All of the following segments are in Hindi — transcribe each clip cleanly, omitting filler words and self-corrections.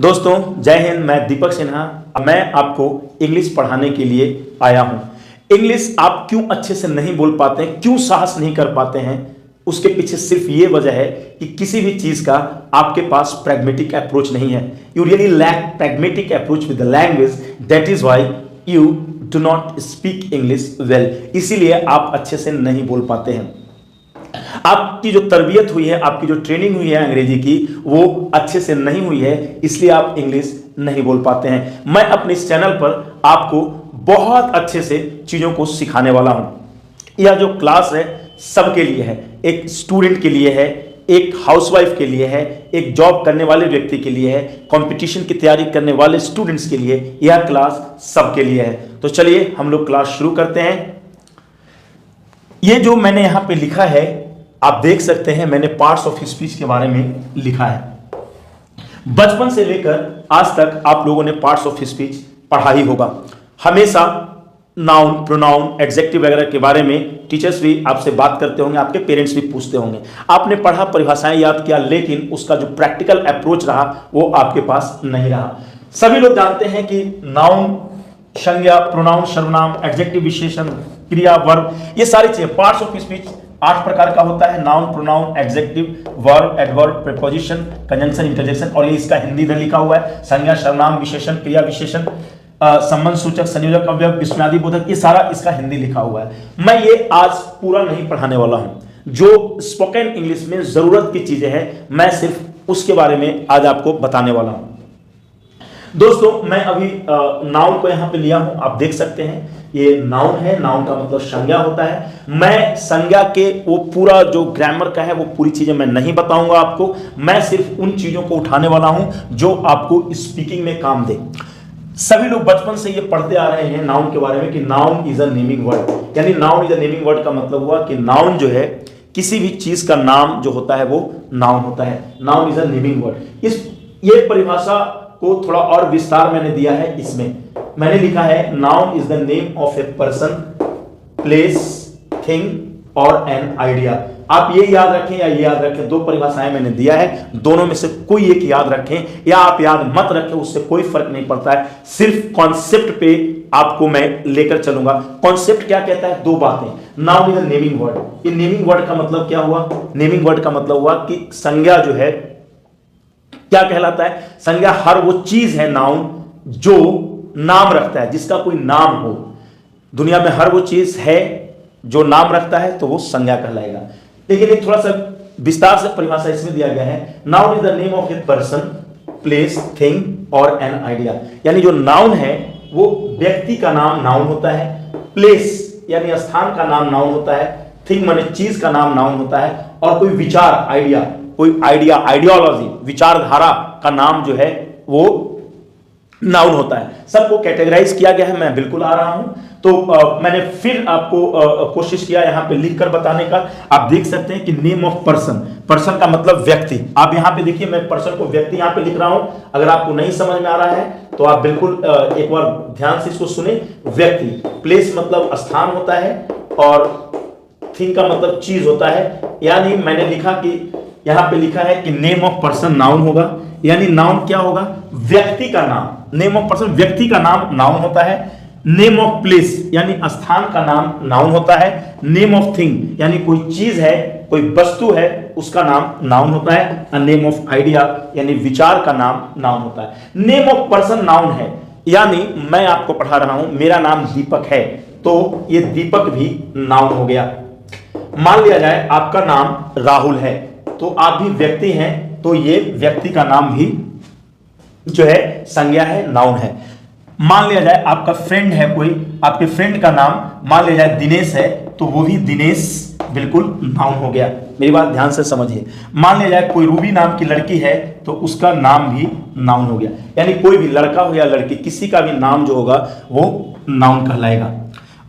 दोस्तों जय हिंद। मैं दीपक सिन्हा, मैं आपको इंग्लिश पढ़ाने के लिए आया हूं। इंग्लिश आप क्यों अच्छे से नहीं बोल पाते हैं, क्यों साहस नहीं कर पाते हैं, उसके पीछे सिर्फ ये वजह है कि किसी भी चीज का आपके पास प्रैग्मेटिक अप्रोच नहीं है। You really lack pragmatic approach with the language, that is why you do not speak English well. इसीलिए आप अच्छे से नहीं बोल पाते हैं। आपकी जो तरबियत हुई है, आपकी जो ट्रेनिंग हुई है अंग्रेजी की, वो अच्छे से नहीं हुई है, इसलिए आप इंग्लिश नहीं बोल पाते हैं। मैं अपने इस चैनल पर आपको बहुत अच्छे से चीज़ों को सिखाने वाला हूं। यह जो क्लास है सबके लिए है, एक स्टूडेंट के लिए है, एक हाउसवाइफ के लिए है, एक जॉब करने वाले व्यक्ति के लिए है, कंपटीशन की तैयारी करने वाले स्टूडेंट्स के लिए, यह क्लास सबके लिए है। तो चलिए हम लोग क्लास शुरू करते हैं। ये जो मैंने यहां पे लिखा है आप देख सकते हैं, मैंने पार्ट्स ऑफ स्पीच के बारे में लिखा है। बचपन से लेकर आज तक आप लोगों ने पार्ट्स ऑफ स्पीच पढ़ा ही होगा। हमेशा नाउन, प्रोनाउन, एडजेक्टिव वगैरह के बारे में टीचर्स भी आपसे बात करते होंगे, आपके पेरेंट्स भी पूछते होंगे। आपने पढ़ा, परिभाषाएं याद किया, लेकिन उसका जो प्रैक्टिकल अप्रोच रहा वो आपके पास नहीं रहा। सभी लोग जानते हैं कि नाउन संज्ञा, प्रोनाउन सर्वनाम, एडजेक्टिव विशेषण, क्रिया, वर्ब, ये सारी चीजें पार्ट्स ऑफ स्पीच 8 प्रकार का होता है। Noun, pronoun, adjective, verb, adverb, preposition, conjunction, interjection, और ये इसका हिंदी इधर लिखा हुआ है। संज्ञा, सर्वनाम, विशेषण, क्रिया विशेषण, संबंध सूचक, संयोजक, अवयव, विस्मयादि बोधक, ये सारा इसका हिंदी लिखा हुआ है। मैं ये आज पूरा नहीं पढ़ाने वाला हूं। जो स्पोकन इंग्लिश में जरूरत की चीजें हैं मैं सिर्फ उसके बारे में आज आपको बताने वाला हूं। दोस्तों मैं अभी नाउन को यहां पे लिया हूं, आप देख सकते हैं ये नाउन है। नाउन का मतलब संज्ञा होता है। मैं संज्ञा के वो पूरा जो ग्रामर का है वो पूरी चीजें मैं नहीं बताऊंगा आपको। मैं सिर्फ उन चीजों को उठाने वाला हूं जो आपको स्पीकिंग में काम दे। सभी लोग बचपन से ये पढ़ते आ रहे हैं नाउन के बारे में कि noun is a naming word, यानी noun is a naming word का मतलब हुआ कि नाउन जो है किसी भी चीज का नाम जो होता है वो नाउन होता है। Noun is a naming word. ये परिभाषा को थोड़ा और विस्तार मैंने दिया है। इसमें मैंने लिखा है noun is the name of a person, place, thing और एन आइडिया। आप ये याद रखें या ये याद रखें, दो परिभाषाएं मैंने दिया है, दोनों में से कोई एक याद रखें या आप याद मत रखें, उससे कोई फर्क नहीं पड़ता है। सिर्फ कॉन्सेप्ट पे आपको मैं लेकर चलूंगा। कॉन्सेप्ट क्या कहता है? दो बातें। Noun is a naming word. ये नेमिंग वर्ड का मतलब क्या हुआ? नेमिंग वर्ड का मतलब हुआ कि संज्ञा जो है क्या कहलाता है? संज्ञा हर वो चीज है नाउन जो नाम रखता है, जिसका कोई नाम हो। दुनिया में हर वो चीज है जो नाम रखता है तो वो संज्ञा कहलाएगा। लेकिन एक थोड़ा सा विस्तार से परिभाषा इसमें दिया गया है। Noun is the name of a person, place, thing और एन आइडिया। यानी जो नाउन है वो व्यक्ति का नाम नाउन होता है, प्लेस यानी स्थान का नाम नाउन होता है, थिंग माने चीज का नाम नाउन होता है, और कोई विचार, आइडिया, कोई आइडिया, आइडियोलॉजी, विचारधारा का नाम जो है वो नाउन होता है। सबको कैटेगराइज किया गया है। मैं बिल्कुल आ रहा हूं तो मैंने फिर आपको कोशिश किया यहां पे लिखकर बताने का। आप देख सकते हैं कि नेम ऑफ पर्सन, पर्सन का मतलब व्यक्ति। आप यहां पे देखिए, मैं पर्सन को व्यक्ति यहां पे लिख रहा हूं। अगर आपको नहीं समझ में आ रहा है तो आप बिल्कुल एक बार ध्यान से इसको सुने। व्यक्ति, प्लेस मतलब स्थान होता है, और थिंग का मतलब चीज होता है। यानी मैंने लिखा कि यहां पे लिखा है कि नेम ऑफ पर्सन नाउन होगा, यानी नाउन क्या होगा? व्यक्ति का नाम। नेम ऑफ पर्सन व्यक्ति का नाम नाउन होता है। नेम ऑफ प्लेस यानी स्थान का नाम नाउन होता है। नेम ऑफ थिंग यानी कोई चीज है, कोई वस्तु है, उसका नाम नाउन होता है। नेम ऑफ आइडिया यानी विचार का नाम नाउन होता है। नेम ऑफ पर्सन नाउन है, यानी मैं आपको पढ़ा रहा हूं, मेरा नाम दीपक है तो ये दीपक भी नाउन हो गया। मान लिया जाए आपका नाम राहुल है तो आप भी व्यक्ति हैं तो ये व्यक्ति का नाम भी जो है संज्ञा है, नाउन है। मान लिया जाए आपका फ्रेंड है कोई, आपके फ्रेंड का नाम मान लिया जाए दिनेश है तो वो भी दिनेश बिल्कुल नाउन हो गया। मेरी बात ध्यान से समझिए। मान लिया जाए कोई रूबी नाम की लड़की है तो उसका नाम भी नाउन हो गया। यानी कोई भी लड़का हो या लड़की, किसी का भी नाम जो होगा वो नाउन कहलाएगा।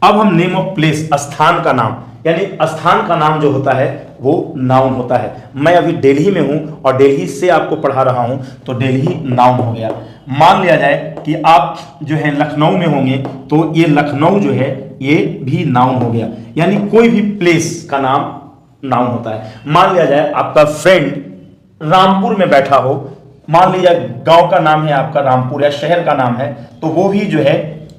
अब हम नेम ऑफ प्लेस, स्थान का नाम, यानी स्थान का नाम जो होता है वो नाउन होता है। मैं अभी दिल्ली में हूं और दिल्ली से आपको पढ़ा रहा हूं तो दिल्ली नाउन हो गया। मान लिया जाए कि आप जो है लखनऊ में होंगे तो ये लखनऊ जो है ये भी नाउन हो गया। यानी कोई भी प्लेस का नाम नाउन होता है। मान लिया जाए आपका फ्रेंड रामपुर में बैठा हो, मान लीजिए गांव का नाम है आपका रामपुर या शहर का नाम है, तो वो भी जो है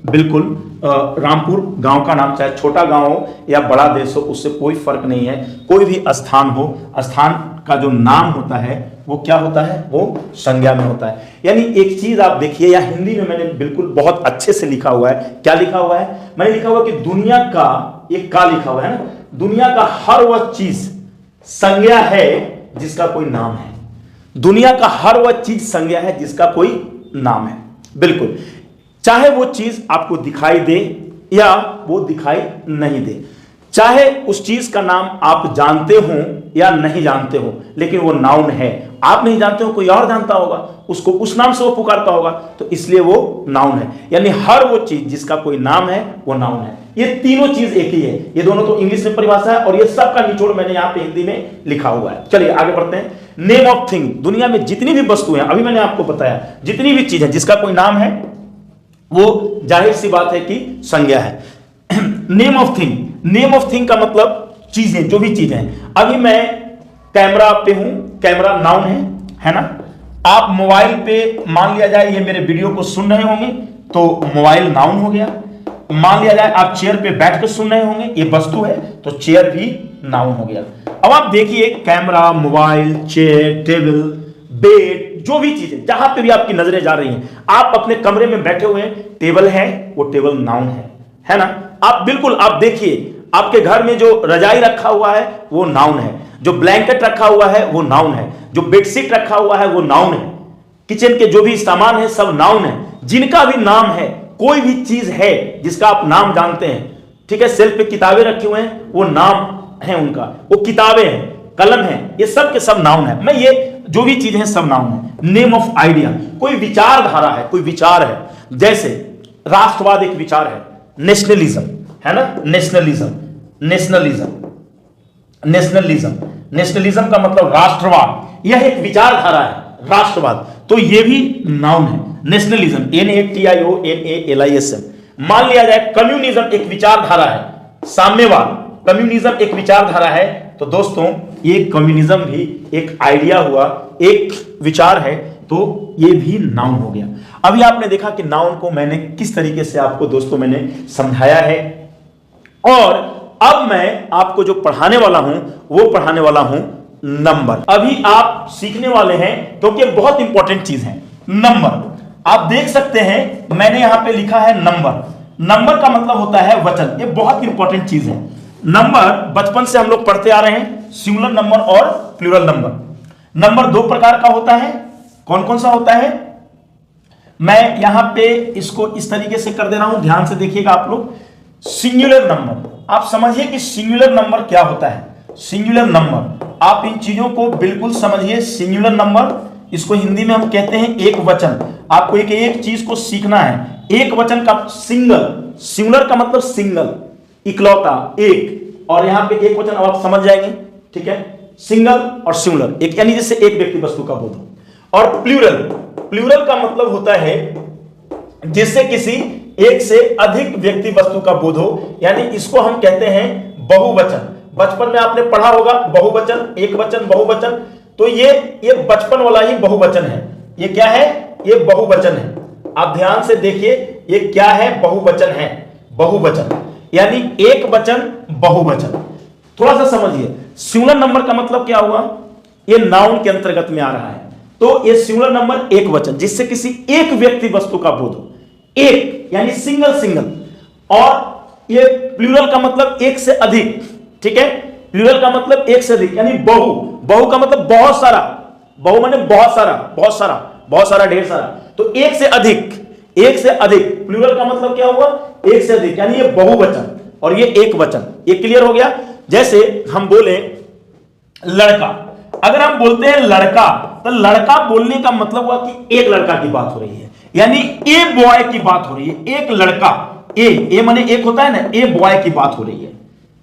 बिल्कुल रामपुर गांव का नाम, चाहे छोटा गांव हो या बड़ा देश हो, उससे कोई फर्क नहीं है। कोई भी स्थान हो, स्थान का जो नाम होता है वो क्या होता है, वो संज्ञा में होता है। यानी एक चीज आप देखिए, या हिंदी में मैंने बिल्कुल बहुत अच्छे से लिखा हुआ है। क्या लिखा हुआ है? मैंने लिखा हुआ कि दुनिया का, एक का लिखा हुआ है ना, दुनिया का हर वह चीज संज्ञा है जिसका कोई नाम है। दुनिया का हर वह चीज संज्ञा है जिसका कोई नाम है। बिल्कुल, चाहे वो चीज आपको दिखाई दे या वो दिखाई नहीं दे, चाहे उस चीज का नाम आप जानते हो या नहीं जानते हो, लेकिन वो नाउन है। आप नहीं जानते हो, कोई और जानता होगा, उसको उस नाम से वो पुकारता होगा, तो इसलिए वो नाउन है। यानी हर वो चीज जिसका कोई नाम है वो नाउन है। ये तीनों चीज एक ही है। ये दोनों तो इंग्लिश में परिभाषा है और ये सबका निचोड़ मैंने यहां पे हिंदी में लिखा हुआ है। चलिए आगे बढ़ते हैं। नेम ऑफ थिंग, दुनिया में जितनी भी वस्तु हैं, अभी मैंने आपको बताया, जितनी भी चीज है जिसका कोई नाम है वो जाहिर सी बात है कि संज्ञा है। Name of thing, name of thing का मतलब चीजें, जो भी चीजें हैं। अभी मैं कैमरा पे हूं, कैमरा नाउन है ना। आप मोबाइल पे, मान लिया जाए ये मेरे वीडियो को सुन रहे होंगे तो मोबाइल नाउन हो गया। मान लिया जाए आप चेयर पे बैठ कर सुन रहे होंगे, ये वस्तु है, तो चेयर भी नाउन हो गया। अब आप देखिए, camera, mobile, chair, table, bed, जो भी चीजें, जहां पे भी आपकी नजरें जा रही हैं, आप अपने कमरे में बैठे हुए हैं, टेबल है, वो टेबल नाउन है ना। आप बिल्कुल, आप देखिए आपके घर में जो रजाई रखा हुआ है वो नाउन है, जो ब्लैंकेट रखा हुआ है वो नाउन है, जो बेडशीट रखा हुआ है वो नाउन है, किचन के जो भी सामान है सब नाउन है। जिनका भी नाम है, कोई भी चीज है जिसका आप नाम जानते हैं, ठीक है, सेल्फ पे किताबें रखी हुए हैं, वो नाम है उनका, वो किताबें हैं, कलम है, ये सब के सब नाउन है। मैं ये जो भी चीजें हैं सब नाउन है। नेम ऑफ आइडिया, कोई विचारधारा है, कोई विचार है, जैसे राष्ट्रवाद एक विचार है, नेशनलिज्म है ना, नेशनलिज्म, नेशनलिज्म, नेशनलिज्म, नेशनलिज्म का मतलब राष्ट्रवाद, यह एक विचारधारा है, राष्ट्रवाद, तो यह भी नाउन है, नेशनलिज्म, NATIONALISM। मान लिया जाए कम्युनिज्म एक विचारधारा है, साम्यवाद, कम्युनिज्म एक विचारधारा है, तो दोस्तों ये कम्युनिज्म भी एक आइडिया हुआ, एक विचार है, तो ये भी नाउन हो गया। अभी आपने देखा कि नाउन को मैंने किस तरीके से आपको दोस्तों मैंने समझाया है, और अब मैं आपको जो पढ़ाने वाला हूं वो पढ़ाने वाला हूं नंबर। अभी आप सीखने वाले हैं क्योंकि बहुत इंपॉर्टेंट चीज है नंबर। आप देख सकते हैं मैंने यहां पे लिखा है नंबर। नंबर का मतलब होता है वचन, ये बहुत इंपॉर्टेंट चीज है। नंबर बचपन से हम लोग पढ़ते आ रहे हैं, सिंगुलर नंबर और प्लूरल नंबर। नंबर दो प्रकार का होता है, कौन कौन सा होता है? मैं यहां पे इसको इस तरीके से कर दे रहा हूं, ध्यान से देखिएगा आप लोग। सिंगुलर नंबर, आप समझिए कि सिंगुलर नंबर क्या होता है। सिंगुलर नंबर, आप इन चीजों को बिल्कुल समझिए। सिंगुलर नंबर, इसको हिंदी में हम कहते हैं एक वचन। आपको एक चीज को सीखना है, एक वचन का सिंगल, सिंगुलर का मतलब सिंगल, इकलौता, एक, और यहां पे एक वचन, अब आप समझ जाएंगे, ठीक है। सिंगल और सिंगुलर, एक यानी जैसे एक व्यक्ति वस्तु का बोध हो। और प्लूरल, प्लूरल का मतलब होता है जिससे किसी एक से अधिक व्यक्ति वस्तु का बोध हो, यानी इसको हम कहते हैं बहुवचन। बचपन में आपने पढ़ा होगा बहुवचन, एक वचन, बहुवचन, तो ये बचपन वाला ही बहुवचन है। ये क्या है? ये बहुवचन है। आप ध्यान से देखिए, ये क्या है? बहुवचन है, बहुवचन यानी एक वचन, बहुवचन। थोड़ा सा समझिए, सिंगुलर नंबर का मतलब क्या हुआ? ये नाउन के अंतर्गत में आ रहा है, तो ये सिंगुलर नंबर एक वचन, जिससे किसी एक व्यक्ति वस्तु का बोध हो, एक यानी सिंगल, सिंगल। और ये प्लूरल का मतलब एक से अधिक, ठीक है। प्लूरल का मतलब एक से अधिक, यानी बहु, बहु का मतलब बहुत सारा, बहु माने बहुत सारा, बहुत सारा, बहुत सारा, ढेर सारा, तो एक से अधिक, एक से अधिक। प्लूरल का मतलब क्या हुआ? एक से अधिक, यानी ये बहुवचन और ये एक वचन। ये क्लियर हो गया। जैसे हम बोले लड़का, अगर हम बोलते हैं लड़का, तो लड़का बोलने का मतलब हुआ कि एक लड़का की बात हो रही है, यानी ए बॉय की बात हो रही है। एक लड़का, ए माने एक होता है ना, ए बॉय की बात हो रही है।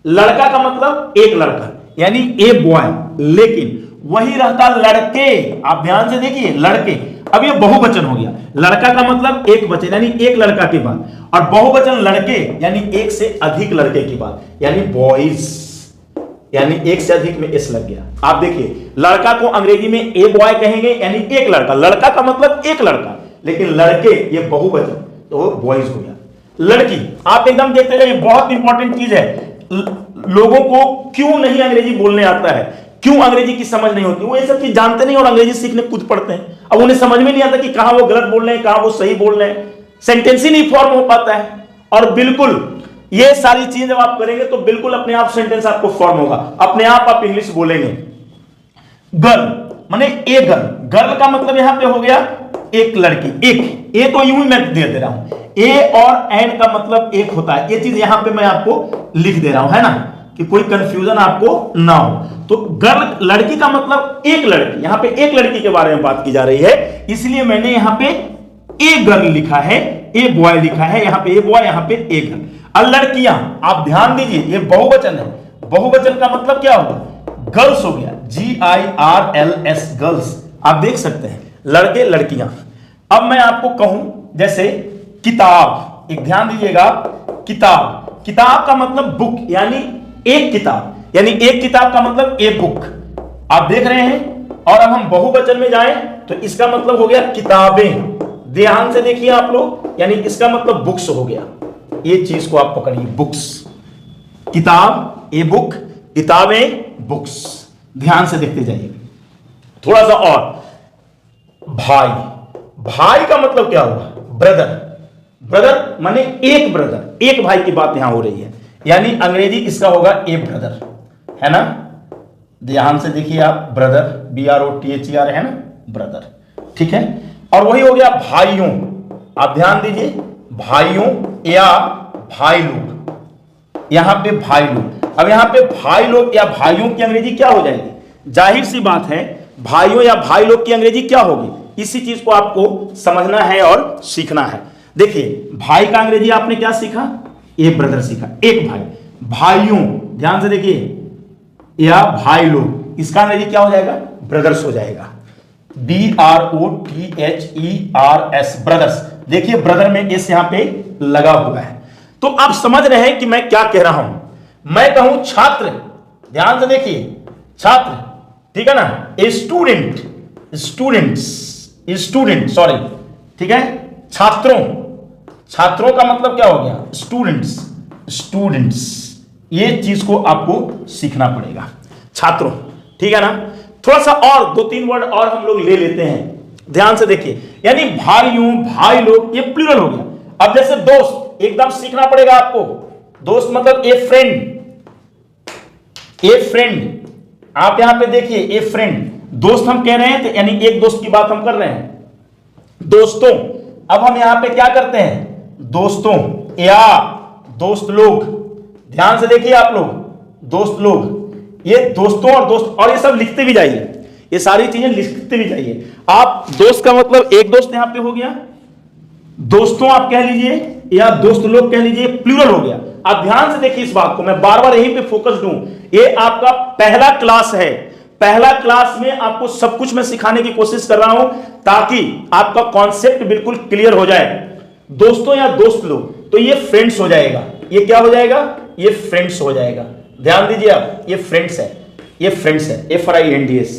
लड़का का मतलब एक लड़का, यानी ए बॉय। लेकिन वही रहता लड़के, आप ध्यान से देखिए, लड़के, अब ये बहुवचन हो गया। लड़का का मतलब एक वचन, यानी एक लड़का की बात, और बहुवचन लड़के यानी एक से अधिक लड़के की बात, यानी बॉयज। यानी एक से अधिक में एस लग गया। आप देखिए लड़का को अंग्रेजी में ए बॉय कहेंगे, यानी एक लड़का, लड़का का मतलब एक लड़का, लेकिन लड़के ये बहुवचन तो बॉयज हो गया। लड़की आप एकदम देखते रहिए, बहुत इंपॉर्टेंट चीज है। लोगों को क्यों नहीं अंग्रेजी बोलने आता है, क्यों अंग्रेजी की समझ नहीं होती, वो ये सब चीज जानते नहीं और अंग्रेजी सीखने कूद पड़ते हैं। अब उन्हें समझ में नहीं आता कि कहां वो गलत बोल रहे हैं, कहां वो सही बोल रहे हैं, सेंटेंस ही नहीं फॉर्म हो पाता है। और बिल्कुल ये सारी चीजें जब आप करेंगे तो बिल्कुल अपने आप सेंटेंस आपको फॉर्म होगा, अपने आप इंग्लिश बोलेंगे। गर्ल माने ए गर्ल, गर्ल का मतलब यहां पे हो गया एक लड़की, एक ए तो यूं ही मैं दे रहा हूं, ए और एंड का मतलब एक होता है, ये चीज यहां पे मैं आपको लिख दे रहा हूं, है ना, कि कोई कंफ्यूजन आपको ना हो। तो गर्ल लड़की का मतलब एक लड़की, यहां पे एक लड़की के बारे में बात की जा रही है, इसलिए मैंने यहां पे ए गर्ल लिखा है, ए बॉय लिखा है, यहां पे ए बॉय, यहां पे ए गर्ल। और लड़कियां आप ध्यान दीजिए, ये बहुवचन है, बहुवचन का मतलब क्या होगा, गर्ल्स हो गया, GIRLS गर्ल्स। आप देख सकते हैं लड़के लड़कियां। अब मैं आपको कहूं जैसे किताब, एक ध्यान दीजिएगा, किताब, किताब का मतलब बुक, यानी एक किताब, यानी एक किताब का मतलब ए बुक। आप देख रहे हैं। और अब हम बहुवचन में जाएं तो इसका मतलब हो गया किताबें, ध्यान से देखिए आप लोग, यानी इसका मतलब बुक्स हो गया। ये चीज को आप पकड़िए, बुक्स, किताब ए बुक, किताबें बुक्स, ध्यान से देखते जाइए। थोड़ा सा और, भाई, भाई का मतलब क्या हुआ, ब्रदर, ब्रदर माने एक ब्रदर, एक भाई की बात यहां हो रही है, यानी अंग्रेजी इसका होगा ए ब्रदर, है ना, ध्यान से देखिए आप, ब्रदर BROTHER है ना, ब्रदर, ठीक है। और वही हो गया भाइयों, आप ध्यान दीजिए, भाइयों या भाई लोग, यहां पे भाई लोग। अब यहां पे भाई लोग या भाइयों की अंग्रेजी क्या हो जाएगी, जाहिर सी बात है भाइयों या भाई लोग की अंग्रेजी क्या होगी, इसी चीज को आपको समझना है और सीखना है। देखिए भाई का अंग्रेजी आपने क्या सीखा, ए ब्रदर सीखा, एक भाई, भाइयों, ध्यान से देखिए, या भाई लोग, इसका अंग्रेजी क्या हो जाएगा, ब्रदर्स हो जाएगा, BROTHERS, ब्रदर्स। देखिए ब्रदर में एस यहां पे लगा हुआ है। तो आप समझ रहे हैं कि मैं क्या कह रहा हूं। मैं कहूं छात्र, ध्यान से देखिए, छात्र, ठीक है ना, a student, students, student, sorry, ठीक है, छात्रों, छात्रों का मतलब क्या हो गया, स्टूडेंट्स, स्टूडेंट्स। ये चीज को आपको सीखना पड़ेगा, छात्रों, ठीक है ना। थोड़ा सा और 2-3 वर्ड और हम लोग ले लेते हैं, ध्यान से देखिए, यानी भाइयों, भाई लोग, ये प्लूरल हो गया। अब जैसे दोस्त, एकदम सीखना पड़ेगा आपको, दोस्त मतलब ए फ्रेंड, ए फ्रेंड, आप यहां पे देखिए ए फ्रेंड, दोस्त हम कह रहे हैं तो यानी एक दोस्त की बात हम कर रहे हैं, दोस्तों। अब हम यहां पे क्या करते हैं, दोस्तों या दोस्त लोग, ध्यान से देखिए आप लोग, दोस्त लोग, ये दोस्तों और दोस्त, और ये सब लिखते भी जाइए, ये सारी चीजें लिखते भी जाइए। आप दोस्त का मतलब एक दोस्त यहां पे हो गया, दोस्तों आप कह लीजिए या दोस्त लोग कह लीजिए, प्लूरल हो गया। आप ध्यान से देखिए इस बात को, मैं बार बार यहीं पे फोकस दूं, ये आपका पहला क्लास है, पहला क्लास में आपको सब कुछ मैं सिखाने की कोशिश कर रहा हूं ताकि आपका कॉन्सेप्ट बिल्कुल क्लियर हो जाए। दोस्तों या दोस्त लोग, तो ये फ्रेंड्स हो जाएगा, ये क्या हो जाएगा, ये फ्रेंड्स हो जाएगा, ध्यान दीजिए आप, ये फ्रेंड्स है, ये फ्रेंड्स है, FRIENDS।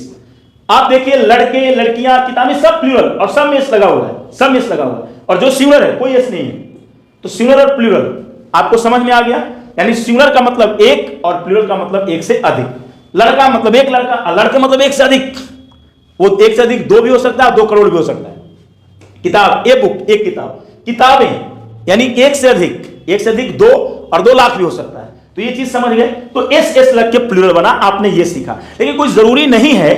आप देखिए लड़के, लड़कियां, किताबें, सब प्लूरल और सब में एस लगा हुआ है, सब में एस लगा हुआ है, और जो सिंगुलर है कोई एस नहीं है। तो सिंगुलर और प्लूरल आपको समझ में आ गया, यानी सिंगुलर का मतलब एक और प्लूरल का मतलब एक से अधिक। लड़का मतलब एक लड़का, लड़के मतलब एक से अधिक, वो एक से अधिक 2 भी हो सकता है, 2 करोड़ भी हो सकता है। किताब ए बुक, एक किताब, किताबें यानी एक से अधिक 2 और 2 लाख भी हो सकता है। तो ये चीज समझ गए, तो एस एस लग के प्लूरल बना, आपने ये सीखा। लेकिन कोई जरूरी नहीं है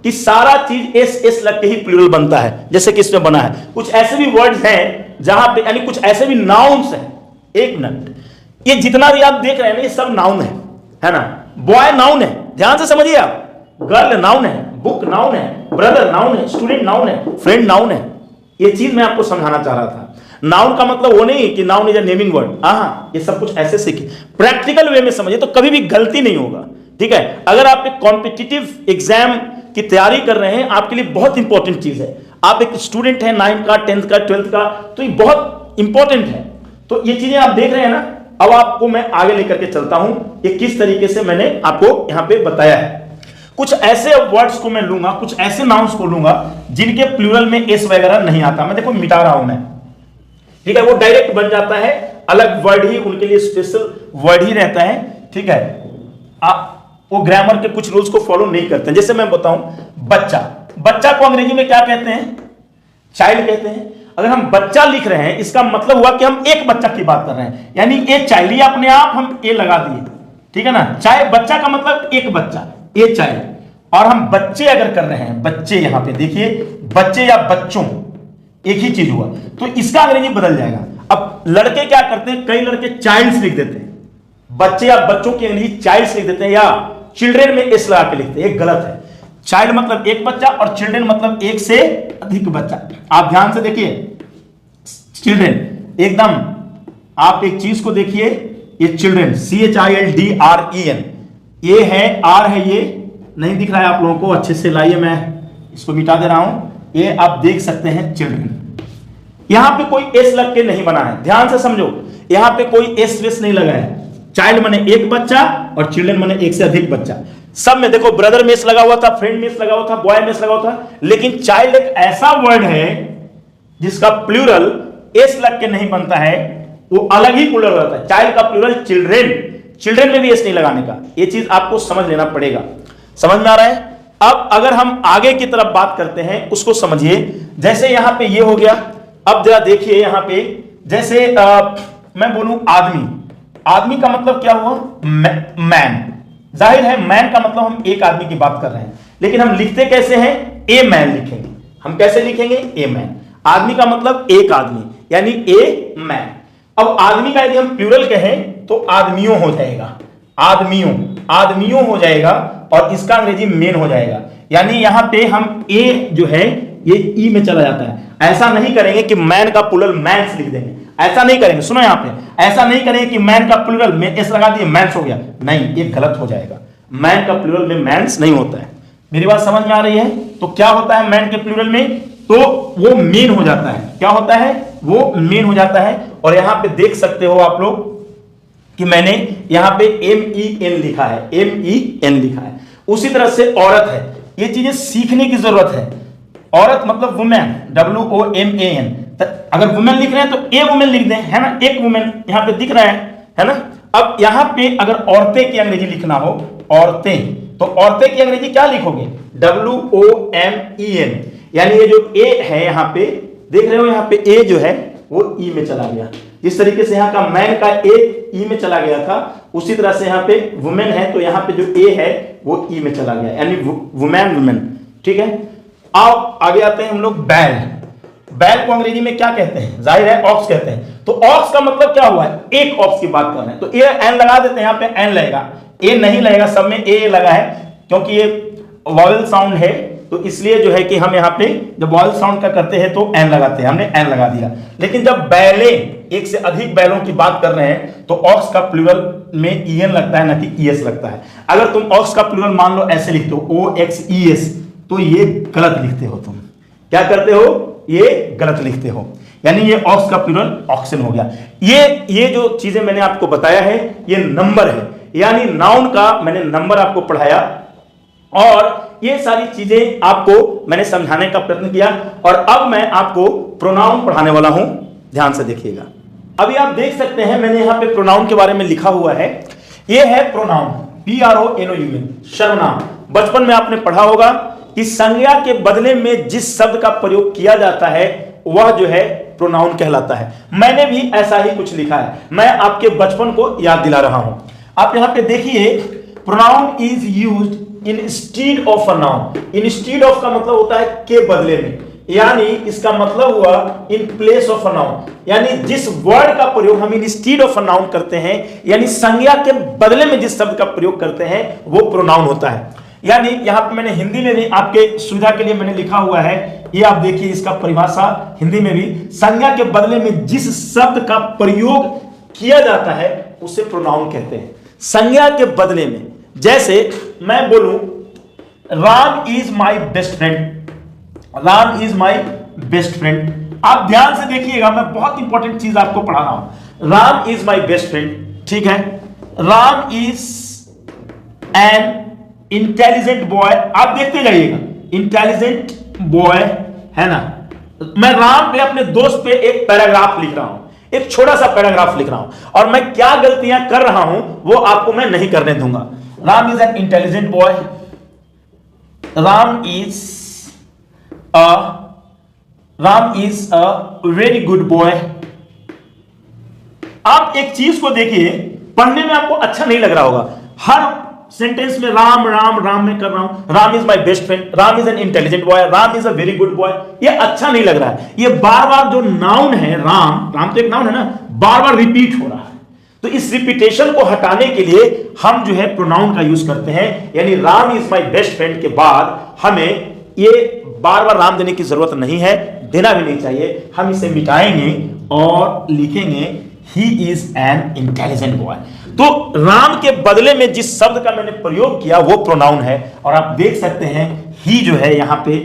कि सारा चीज एस एस लग के ही प्लूरल बनता है, जैसे कि इसमें बना है। कुछ ऐसे भी वर्ड्स हैं जहां पे, यानी कुछ ऐसे भी नाउन्स हैं, एक मिनट, ये जितना भी आप देख रहे हैं ना, ये सब नाउन है ना। बॉय नाउन है, ध्यान से समझिए आप, गर्ल नाउन है, बुक नाउन है, ब्रदर नाउन है, स्टूडेंट नाउन है, फ्रेंड नाउन है। ये चीज मैं आपको समझाना चाह रहा था। नाउन का मतलब वो नहीं कि noun is a naming word, हाँ, ये सब कुछ ऐसे सीखिए, प्रैक्टिकल वे में समझिए, तो कभी भी गलती नहीं होगा, ठीक है। अगर आप एक कॉम्पिटिटिव एग्जाम की तैयारी कर रहे हैं, आपके लिए बहुत इंपॉर्टेंट चीज है। आप एक स्टूडेंट हैं 9th का, 10th का, 12th का, तो ये बहुत इंपॉर्टेंट है। तो ये चीजें आप देख रहे हैं ना, अब आपको मैं आगे लेकर के चलता हूं कि किस तरीके से मैंने आपको यहां पे बताया है। कुछ ऐसे वर्ड्स को मैं लूंगा, कुछ ऐसे नाउन्स को लूंगा जिनके प्लूरल में एस वगैरह नहीं आता। मैं देखो मिटा रहा हूं मैं, ठीक है, वो डायरेक्ट बन जाता है, अलग वर्ड ही उनके लिए स्पेशल वर्ड ही रहता है, ठीक है। वो ग्रामर के कुछ रूल्स को फॉलो नहीं करते हैं। जैसे मैं बताऊं, बच्चा, बच्चा को अंग्रेजी में क्या कहते हैं? चाइल्ड कहते हैं। अगर हम बच्चा लिख रहे हैं, इसका मतलब हुआ कि हम एक बच्चा की बात कर रहे हैं, यानी ए चाइल्ड, ये अपने आप हम ए लगा दिए, ठीक है ना। चाहे बच्चा का मतलब एक बच्चा, ए चाइल्ड, और हम बच्चे अगर कर रहे हैं, बच्चे, यहां पे देखिए बच्चे या बच्चों, एक ही चीज हुआ, तो इसका अंग्रेजी बदल जाएगा। अब लड़के क्या करते हैं, कई लड़के चाइल्ड्स लिख देते हैं, बच्चे या बच्चों की अंग्रेजी चाइल्ड्स लिख देते हैं, या चिल्ड्रेन में एस लगा के लिखते हैं, ये गलत है। चाइल्ड मतलब एक बच्चा और चिल्ड्रेन मतलब एक से अधिक बच्चा। आप ध्यान से देखिए, चिल्ड्रेन एकदम, आप एक चीज को देखिए, ये चिल्ड्रेन CHILDREN, ये है, आर है, ये नहीं दिख रहा है आप लोगों को, अच्छे से लाइए, मैं इसको मिटा दे रहा हूं, ये आप देख सकते हैं चिल्ड्रेन। यहां पे कोई एस लग के नहीं बना है, ध्यान से समझो, यहां पे कोई एस वेस नहीं लगा है। चाइल्ड माने एक बच्चा और चिल्ड्रेन माने एक से अधिक बच्चा। सब में देखो ब्रदर में एस लगा हुआ था, फ्रेंड में एस लगा हुआ था, बॉय में एस लगा हुआ था, लेकिन चाइल्ड एक ऐसा वर्ड है जिसका प्लूरल एस लग के नहीं बनता है, वो अलग ही प्लूरल रहता है। चाइल्ड का प्लूरल चिल्ड्रेन, चिल्ड्रेन में भी एस नहीं लगाने का, ये चीज आपको समझ लेना पड़ेगा। समझ में आ रहा है? अब अगर हम आगे की तरफ बात करते हैं, उसको समझिए। जैसे यहां पे ये हो गया, अब जरा देखिए यहां पे, जैसे मैं बोलूं आदमी, आदमी का मतलब क्या हुआ? मैन। जाहिर है मैन का मतलब हम एक आदमी की बात कर रहे हैं, लेकिन हम लिखते कैसे हैं? ए मैन लिखेंगे। हम कैसे लिखेंगे? A man. आदमी का मतलब एक आदमी, यानी ए मैन। अब आदमी का यदि हम प्लूरल कहें तो आदमियों हो जाएगा, आदमियों, आदमियों हो जाएगा, और इसका अंग्रेजी मेन हो जाएगा। यानी यहां पे हम ए जो है ये ई में चला जाता है। ऐसा नहीं करेंगे कि मैन का प्लूरल मैंस लिख देंगे, ऐसा नहीं करेंगे। सुनो यहां पे, ऐसा नहीं करेंगे कि मैन का प्लूरल में एस लगा दिए मैंस हो गया, नहीं, ये गलत हो जाएगा। मैन का प्लूरल में मैंस नहीं होता है। मेरी बात समझ में आ रही है? तो क्या होता है मैन के प्लूरल में? तो वो मेन हो जाता है। क्या होता है? वो मेन हो जाता है। और यहां पे देख सकते हो आप लोग कि मैंने यहां पे MEN लिखा है, MEN लिखा है। उसी तरह से औरत है, ये चीजें सीखने की जरूरत है। औरत मतलब वुमेन, WOMAN। अगर वुमेन लिख रहे हैं तो ए वुमेन लिख दें, है ना, एक वुमेन यहां पे दिख रहा है ना। अब यहां पे अगर औरतें की अंग्रेजी लिखना हो, औरतें, तो औरतें की अंग्रेजी क्या लिखोगे? WOMEN। यानी ये जो ए है यहां पे देख रहे हो, यहां पे ए जो है वो ई में चला गया। जिस तरीके से यहां का मैन का ए ई में चला गया था, उसी तरह से यहां पे वुमेन है तो यहां पे जो ए है वो ई में चला गया, यानी वुमेन वुमेन। ठीक है, आओ आगे आते हैं हम लोग। बैल, बैल को अंग्रेजी में क्या कहते हैं? जाहिर है ऑक्स कहते हैं। तो ऑक्स का मतलब क्या हुआ है? एक ऑक्स की बात कर रहे हैं, तो ए एन लगा देते हैं, यहां पे एन लगेगा, ए नहीं लगेगा, सब में ए लगा है, क्योंकि ये वॉवेल साउंड है, तो इसलिए जो है कि हम यहाँ पे जब वॉवेल साउंड का करते हैं तो एन लगाते हैं, हमने एन लगा दिया। लेकिन जब बैले, एक से अधिक बैलों की बात कर रहे हैं, तो ऑक्स का प्लूरल में ईएन लगता है, ना कि ईएस लगता है। अगर तुम ऑक्स का प्लूरल मान लो ऐसे लिखते हो OXES, तो ये गलत लिखते हो। तुम क्या करते हो? ये गलत लिखते हो, यानी ये ऑक्स का प्लूरल ऑक्सन हो गया। ये जो चीजें मैंने आपको बताया है, ये नंबर है, यानी नाउन का मैंने नंबर आपको पढ़ाया, और ये सारी चीजें आपको मैंने समझाने का प्रयत्न किया। और अब मैं आपको प्रोनाउन पढ़ाने वाला हूं, ध्यान से देखिएगा। अभी आप देख सकते हैं मैंने यहां पे प्रोनाउन के बारे में लिखा हुआ है। ये है प्रोनाउन, PRONOUN, सर्वनाम। बचपन में आपने पढ़ा होगा कि संज्ञा के बदले में जिस शब्द का प्रयोग किया जाता है वह जो है प्रोनाउन कहलाता है। मैंने भी ऐसा ही कुछ लिखा है, मैं आपके बचपन को याद दिला रहा हूं। आप यहां पे देखिए, pronoun is used instead of a noun. Instead of का मतलब होता है के बदले में, यानी इसका मतलब हुआ in place of a noun, यानी जिस वर्ड का प्रयोग हम इंस्टीड ऑफ अ नाउन करते हैं, यानी संज्ञा के बदले में जिस शब्द का प्रयोग करते हैं वो प्रोनाउन होता है। यानी यहां पे मैंने हिंदी में भी आपके सुविधा के लिए मैंने लिखा हुआ है, ये आप देखिए इसका परिभाषा हिंदी में भी, संज्ञा के बदले में जिस शब्द का प्रयोग किया जाता है उसे प्रोनाउन कहते हैं। संज्ञा के बदले में, जैसे मैं बोलूं Ram is my best friend, Ram is my best friend. आप ध्यान से देखिएगा, मैं बहुत इंपॉर्टेंट चीज आपको पढ़ा रहा हूं। Ram is my best friend, ठीक है। Ram is an intelligent boy, आप देखते जाइएगा, इंटेलिजेंट बॉय है ना। मैं राम पे अपने दोस्त पे एक पैराग्राफ लिख रहा हूं, एक छोटा सा पैराग्राफ लिख रहा हूं, और मैं क्या गलतियां कर रहा हूं वो आपको मैं नहीं करने दूंगा। Ram is an intelligent boy, Ram is a very good boy. आप एक चीज को देखिए, पढ़ने में आपको अच्छा नहीं लग रहा होगा, हर सेंटेंस में राम राम राम में कर रहा हूं, Ram is my best friend, Ram is an intelligent boy, Ram is a very good boy, ये अच्छा नहीं लग रहा है। ये बार बार जो नाउन है, राम, राम तो एक नाउन है ना, बार बार रिपीट हो रहा है। तो इस रिपीटेशन को हटाने के लिए हम जो है प्रोनाउन का यूज करते हैं, यानी Ram is my best friend के बाद हमें ये बार बार राम देने की जरूरत नहीं है, देना भी नहीं चाहिए। हम इसे मिटाएंगे और लिखेंगे he is an intelligent boy. तो राम के बदले में जिस शब्द का मैंने प्रयोग किया वो प्रोनाउन है, और आप देख सकते हैं ही जो है यहां पे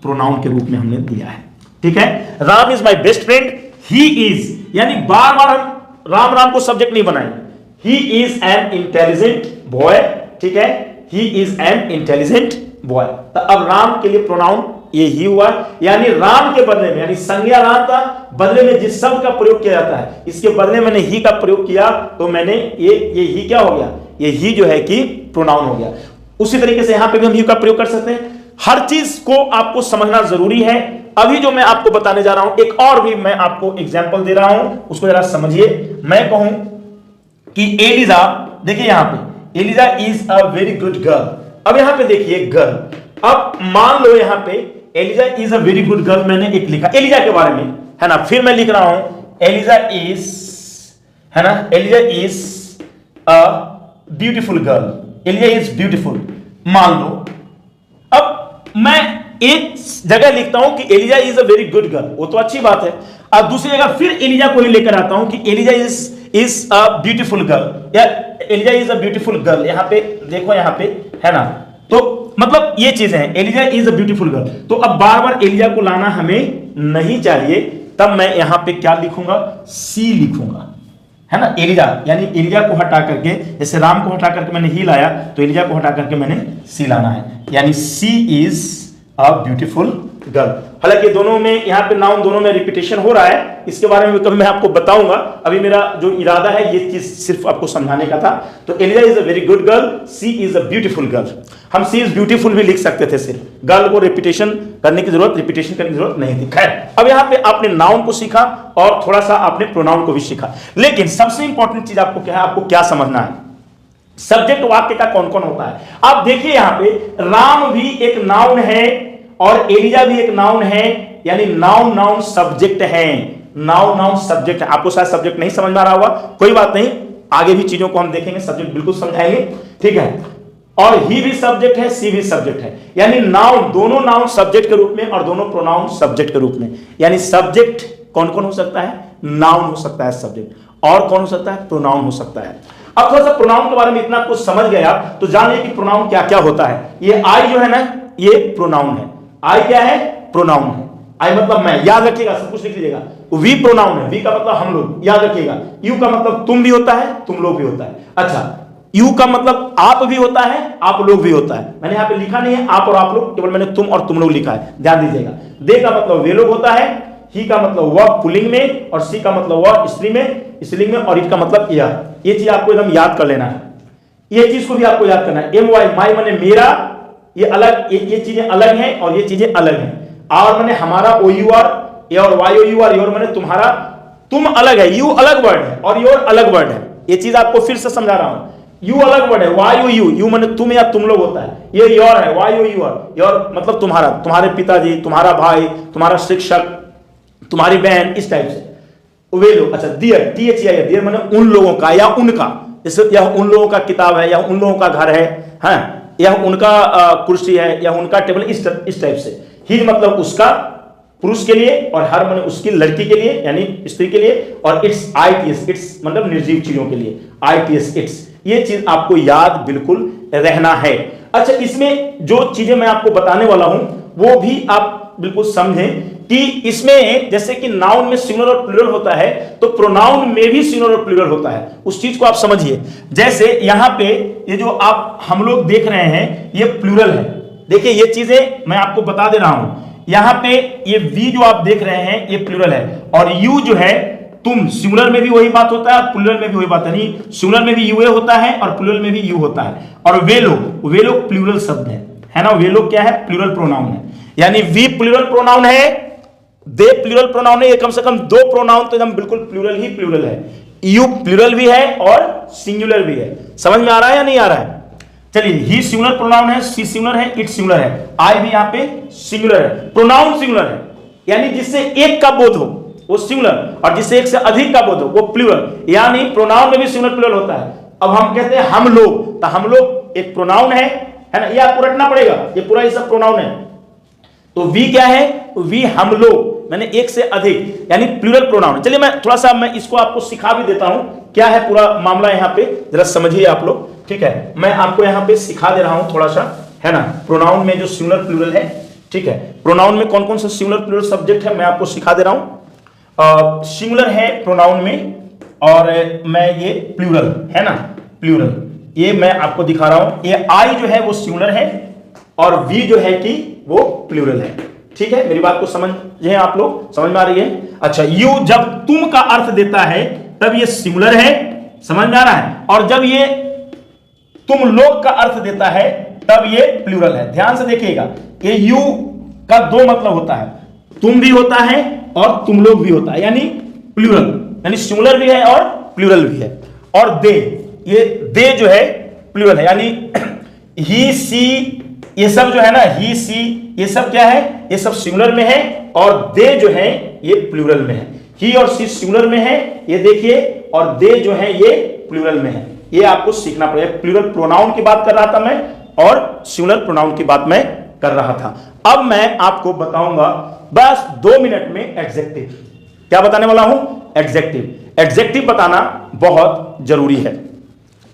प्रोनाउन के रूप में हमने दिया है। ठीक है, Ram is my best friend, he is, यानी बार बार हम राम राम को सब्जेक्ट नहीं बनाएंगे। He is an intelligent boy, ठीक है, he is an intelligent boy. तो अब राम के लिए प्रोनाउन ये ही हुआ, यानी राम के बदले में, यानी संज्ञा राम का बदले में जिस शब्द का प्रयोग किया जाता है, इसके बदले मैंने ही का प्रयोग किया, तो मैंने ये ही क्या हो गया, ये ही जो है कि प्रोनाउन हो गया। उसी तरीके से यहां पे भी हम ही का प्रयोग कर सकते हैं। हर चीज को आपको समझना जरूरी है। अभी जो मैं आपको बताने जा रहा हूं, एक और भी मैं आपको एग्जाम्पल दे रहा हूं, उसको जरा समझिए। मैं कहूं कि एलिजा, देखिए यहां पे Eliza is a very good girl. अब यहां पे देखिए गर्ल, अब मान लो यहां पे Eliza is a very good girl, मैंने एक लिखा एलिजा के बारे में, है ना। फिर मैं लिख रहा हूं एलिजा इज, है ना, Eliza is a beautiful girl, Eliza is beautiful, मान लो। अब मैं एक जगह लिखता हूं कि Eliza is a very good girl, वो तो अच्छी बात है। अब दूसरी जगह फिर एलिजा को ही लेकर आता हूं कि Eliza is a beautiful girl, या Eliza is a beautiful girl. यहां पे देखो, यहां पे है ना, तो मतलब ये चीजें हैं, Eliza is a beautiful girl. तो अब बार बार एलिजा को लाना हमें नहीं चाहिए, तब मैं यहां पे क्या लिखूंगा, सी लिखूंगा, है ना। एलिजा यानी एलिजा को हटा करके, जैसे राम को हटा करके मैंने ही लाया, तो एलिजा को हटा करके मैंने सी लाना है, यानी सी इज अ ब्यूटीफुल गर्ल। हालांकि दोनों में, यहां पे नाउन दोनों में रिपीटेशन हो रहा है, इसके बारे में कभी मैं आपको बताऊंगा। अभी मेरा जो इरादा है ये चीज सिर्फ आपको समझाने का था। तो Eliza is a very good girl, she is a beautiful girl. हम सी इज ब्यूटीफुल भी लिख सकते थे, सिर्फ गर्ल को रिपीटेशन करने की जरूरत नहीं थी। खैर, अब यहां पे आपने नाउन को सीखा और थोड़ा सा आपने प्रोनाउन को भी सीखा, लेकिन सबसे इंपॉर्टेंट चीज आपको क्या है, आपको क्या समझना है, सब्जेक्ट वाक्य का कौन कौन होता है। आप देखिए यहां पे राम भी एक नाउन है और एलिजा भी एक नाउन है, यानी नाउन नाउन सब्जेक्ट है, नाउन नाउन सब्जेक्ट है। आपको शायद सब्जेक्ट नहीं समझ में आ रहा होगा, कोई बात नहीं, आगे भी चीजों को हम देखेंगे, सब्जेक्ट बिल्कुल समझाएंगे, ठीक है। और ही भी सब्जेक्ट है, सी भी सब्जेक्ट है, यानी नाउन, दोनों नाउन सब्जेक्ट के रूप में और दोनों प्रोनाउन सब्जेक्ट के रूप में। यानी सब्जेक्ट कौन कौन हो सकता है, नाउन हो सकता है सब्जेक्ट, और कौन हो सकता है, प्रोनाउन हो सकता है। अब थोड़ा सा प्रोनाउन के बारे में इतना कुछ समझ गया तो जानिए कि प्रोनाउन क्या क्या होता है। ये आई जो है ना, ये प्रोनाउन है। आई क्या है, प्रोनाउन है। आई मतलब मैं, याद रखिएगा, सब कुछ लिख लीजिएगा। वी प्रोनाउन है, वी का मतलब हम लोग, याद रखिएगा। यू का मतलब तुम भी होता है, तुम लोग भी होता है। अच्छा, यू का मतलब आप भी होता है, आप लोग भी होता है। मैंने यहां पे लिखा नहीं है आप और आप लोग, केवल मैंने तुम और तुम लोग लिखा है, ध्यान दीजिएगा। दे का मतलब वे लोग होता है, ही का मतलब वह पुल्लिंग में, और सी का मतलब वह स्त्री में, स्त्रीलिंग में, और इट का मतलब यह। ये चीज आपको एकदम याद कर लेना है, ये चीज को भी आपको याद करना है। एम वाई, माई माने मेरा, ये अलग, ये चीजें अलग हैं और ये चीजें अलग हैं। आर माने हमारा, ओ यू आर, ए और Y O U R, your माने तुम्हारा, तुम अलग है, यू अलग वर्ड है और योर अलग वर्ड है। ये चीज आपको फिर से समझा रहा हूं, यू अलग वर्ड है, वाई ओ यू, यू माने तुम या तुम लोग होता है, ये योर है, Y O U R, your मतलब तुम्हारा, तुम्हारे पिताजी, तुम्हारा भाई, तुम्हारा शिक्षक, तुम्हारी बहन, इस टाइप से वे लोग। अच्छा, डियर, टी एच ई आई, डियर माने उन लोगों का या उनका, जैसे यह उन लोगों का किताब है, या उन लोगों का घर है, हाँ, यह उनका कुर्सी है, या उनका टेबल, इस टाइप से। ही मतलब उसका, पुरुष के लिए, और हर माने उसकी लड़की के लिए यानी स्त्री के लिए, और it's I T S, it's मतलब निर्जीव चीजों के लिए, आई टी एस इट्स। ये चीज आपको याद बिल्कुल रहना है। अच्छा, इसमें जो चीजें मैं आपको बताने वाला हूं वो भी आप बिल्कुल समझें कि इसमें जैसे कि नाउन में सिंगुलर और प्लूरल होता है, तो प्रोनाउन में भी सिंगुलर और प्लूरल होता है। उस चीज को आप समझिए। जैसे यहां पे ये जो आप हम लोग देख रहे हैं ये प्लूरल है। देखिए ये चीजें मैं आपको बता दे रहा हूं। यहां पे ये वी जो आप देख रहे हैं ये प्लूरल है, और यू जो है तुम, सिंगुलर में भी वही बात होता है और प्लूरल में भी वही बात है। नहीं, सिंगुलर में भी यूए होता है और प्लूरल में भी यू होता है। और वे लोग प्लूरल शब्द है ना। वे लोग क्या है? प्लूरल प्रोनाउन है। यानी वी प्लूरल प्रोनाउन है, दे प्लूरल प्रोनाउन है। ये कम से कम दो प्रोनाउन तो एकदम बिल्कुल प्लूरल ही प्लूरल है। यू प्लूरल भी है और सिंगुलर भी है। समझ में आ रहा है या नहीं आ रहा है? चलिए, ही सिंगुलर प्रोनाउन है, सी सिंगुलर है, इट सिंगुलर है, आई भी यहां पे सिंगुलर है। प्रोनाउन सिंगुलर है, यानी जिससे एक का बोध हो वो सिंगुलर, और जिससे एक से अधिक का बोध हो वो प्लूरल। यानी प्रोनाउन में भी सिंगुलर प्लूरल होता है। अब हम कहते हैं हम लोग, तो हम लोग एक प्रोनाउन है ना, ये आपको रटना पड़ेगा, ये पूरा ये सब प्रोनाउन है। तो वी क्या है? वी हम लोग, मैंने एक से अधिक, यानी प्लूरल प्रोनाउन। चलिए मैं थोड़ा सा मैं इसको आपको सिखा भी देता हूं, क्या है पूरा मामला यहां पे, जरा समझिए आप लोग। ठीक है, मैं आपको यहां पे सिखा दे रहा हूं थोड़ा सा, है ना। प्रोनाउन में जो सिंगुलर प्लूरल है, ठीक है, प्रोनाउन में कौन कौन सा सिंगुलर प्लूरल सब्जेक्ट है मैं आपको सिखा दे रहा हूं। सिंगुलर है प्रोनाउन में, और मैं ये प्लूरल है ना, प्लूरल ये मैं आपको दिखा रहा हूं। ये आई जो है वो सिंगुलर है और वी जो है कि वो प्लूरल है। ठीक है, मेरी बात को समझे आप लोग? समझ में आ रही है? अच्छा, यू जब तुम का अर्थ देता है तब ये सिंगुलर है, समझ में आ रहा है, और जब ये तुम लोग का अर्थ देता है तब ये प्लूरल है। ध्यान से देखिएगा, ये यू का दो मतलब होता है, तुम भी होता है और तुम लोग भी होता है, यानी प्लूरल, यानी सिंगुलर भी है और प्लूरल भी है। और दे, ये दे जो है प्लूरल है, यानी ही सी ये सब जो है ना, ही सी ये सब क्या है? ये सब सिंगुलर में है, और दे जो है ये प्लूरल में है। ही और सी सिंगुलर में है, ये देखिए, और दे जो है ये प्लूरल में है। ये आपको सीखना पड़ेगा। प्लूरल प्रोनाउन की बात कर रहा था मैं, और सिंगुलर प्रोनाउन की बात मैं कर रहा था। अब मैं आपको बताऊंगा बस 2 मिनट में एडजेक्टिव। क्या बताने वाला हूं? एडजेक्टिव। एडजेक्टिव बताना बहुत जरूरी है।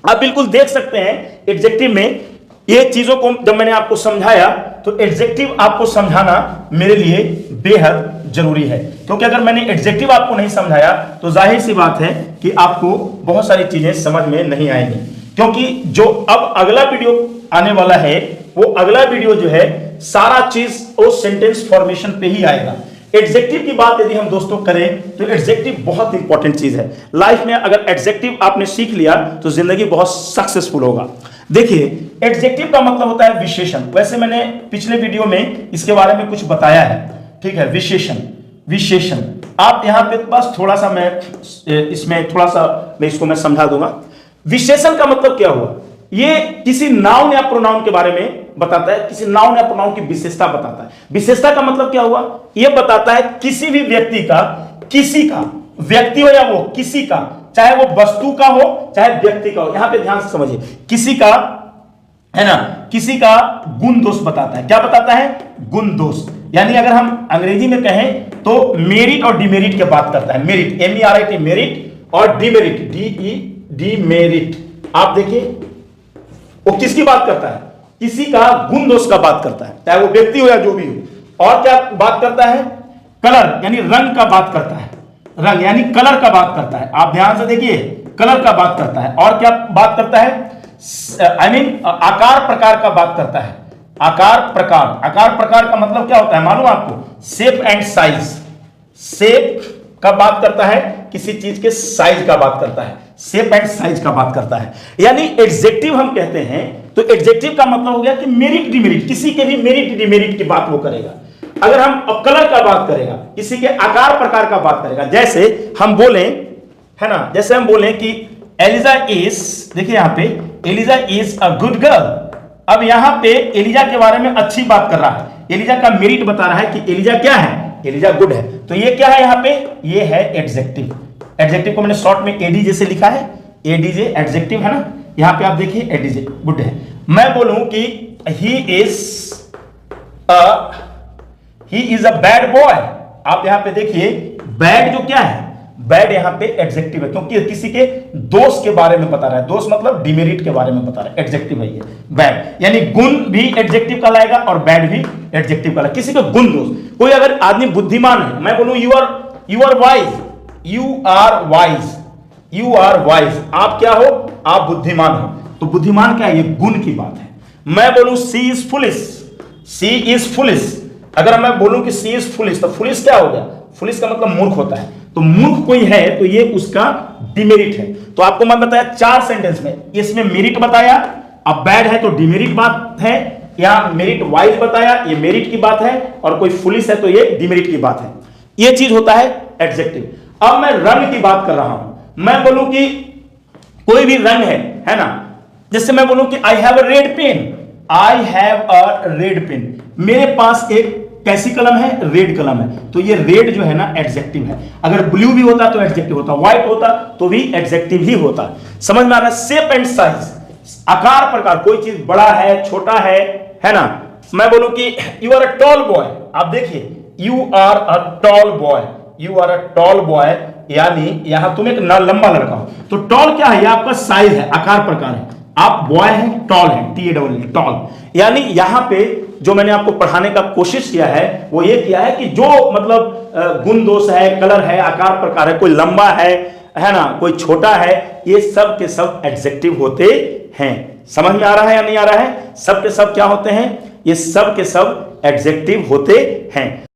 आप बिल्कुल देख सकते हैं एडजेक्टिव में ये चीजों को जब मैंने आपको समझाया, तो एडजेक्टिव आपको समझाना मेरे लिए बेहद जरूरी है, क्योंकि अगर मैंने एडजेक्टिव आपको नहीं समझाया तो जाहिर सी बात है कि आपको बहुत सारी चीजें समझ में नहीं आएंगी। क्योंकि जो अब अगला वीडियो आने वाला है, वो अगला वीडियो जो है सारा चीज वो सेंटेंस फॉर्मेशन पे ही आएगा। एडजेक्टिव की बात यदि हम दोस्तों करें तो एडजेक्टिव बहुत इंपॉर्टेंट चीज है लाइफ में। अगर एडजेक्टिव आपने सीख लिया तो जिंदगी बहुत सक्सेसफुल होगा। देखिए, एडजेक्टिव का मतलब होता है विशेषण। वैसे मैंने पिछले वीडियो में इसके बारे में कुछ बताया है, ठीक है। विशेषण, विशेषण आप यहां पे बस थोड़ा सा मैं इसमें थोड़ा सा मैं इसको मैं समझा दूंगा। विशेषण का मतलब क्या हुआ? ये किसी नाउन या प्रोनाउन के बारे में बताता है, किसी नाउन या प्रोनाउन की विशेषता बताता है। विशेषता का मतलब क्या हुआ? यह बताता है किसी भी व्यक्ति का, किसी का, व्यक्ति हो या वो किसी का, चाहे वो वस्तु का हो चाहे व्यक्ति का हो। यहां पे ध्यान से समझिए, किसी का, है ना, किसी का गुण दोष बताता है। क्या बताता है? गुण दोष। यानी अगर हम अंग्रेजी में कहें तो मेरिट और डिमेरिट की बात करता है। मेरिट, MERIT, मेरिट, और डिमेरिट, डिमेरिट। आप देखिए वो किसकी बात करता है? किसी का गुण दोष का बात करता है, चाहे वो व्यक्ति हो या जो भी हो। और क्या बात करता है? कलर यानी रंग का बात करता है। रंग यानी कलर का बात करता है। आप ध्यान से देखिए, कलर का बात करता है। और क्या बात करता है? आकार प्रकार का बात करता है। आकार प्रकार, आकार प्रकार का मतलब क्या होता है मालूम आपको? Shape and size. शेप का बात करता है, किसी चीज के साइज का बात करता है, शेप एंड साइज का बात करता है। यानी एडजेक्टिव हम कहते हैं तो एडजेक्टिव का मतलब हो गया कि मेरिट डिमेरिट, किसी के भी मेरिट डिमेरिट की बात वो करेगा। अगर हम कलर का बात करेगा, किसी के आकार प्रकार का बात करेगा। जैसे हम बोले, है ना, जैसे हम बोले कि एलिजा इज, देखिए यहां पे Eliza is a good girl. अब यहां पे एलिजा के बारे में अच्छी बात कर रहा है, एलिजा का मेरिट बता रहा है कि एलिजा क्या है? एलिजा गुड है। तो ये क्या है यहां पे? ये है एडजेक्टिव। एडजेक्टिव को मैंने शॉर्ट में एडी जैसे लिखा है, एडीजे एडजेक्टिव है ना। यहां पे आप देखिए एडीजे गुड है। मैं बोलूं कि he is a bad boy. आप यहां पे देखिए बैड जो क्या है? बैड यहां पे एडजेक्टिव है, क्योंकि किसी के दोष के बारे में बता रहा है। दोष मतलब डिमेरिट के बारे में बता रहा है, एडजेक्टिव है ये बैड। यानी गुण भी एडजेक्टिव कहलाएगा और बैड भी एडजेक्टिव कहलाएगा। किसी का गुण दोष, कोई अगर आदमी बुद्धिमान है, मैं बोलूं you are wise, you are wise, you are wise, आप क्या हो, आप बुद्धिमान हो, तो बुद्धिमान क्या है, ये गुण की बात है। मैं बोलूं she is foolish, she is foolish, अगर मैं बोलूं कि सी इज फुलिश, तो फुलिश क्या हो गया, फुलिश का मतलब मूर्ख होता है, तो मूर्ख कोई है तो ये उसका डिमेरिट है। तो आपको मैं बताया 4 सेंटेंस में, इसमें मेरिट बताया, अब बैड है तो डिमेरिट बात है, यहां मेरिट वाइज बताया, ये मेरिट की बात है, और कोई फुलिश है तो ये डिमेरिट की बात है। ये चीज होता है एडजेक्टिव। अब मैं रंग की बात कर रहा हूं, मैं बोलूं कि कोई भी रंग है ना, जैसे मैं बोलूं कि I have a red pen, I have a red pen, मेरे पास एक कैसी कलम है, रेड कलम है, तो ये रेड जो है ना एडजेक्टिव है। अगर ब्लू भी होता तो एडजेक्टिव होता, व्हाइट होता तो भी एडजेक्टिव ही होता। समझ में आ रहा है? शेप एंड साइज, आकार प्रकार, कोई चीज बड़ा है छोटा है ना। मैं बोलूं कि you are a tall boy, आप देखिए you are a tall boy, you are a tall boy, यानी यहां तुम एक लंबा लड़का हो, तो टॉल क्या है, ये आपका साइज है, आकार प्रकार है। आप बॉय है, टॉल है, TALL टॉल, यानी यहां पे जो मैंने आपको पढ़ाने का कोशिश किया है वो ये किया है कि जो मतलब गुण दोष है, कलर है, आकार प्रकार है, कोई लंबा है ना, कोई छोटा है, ये सब के सब एडजेक्टिव होते हैं। समझ में आ रहा है या नहीं आ रहा है? सब के सब क्या होते हैं? ये सब के सब एडजेक्टिव होते हैं।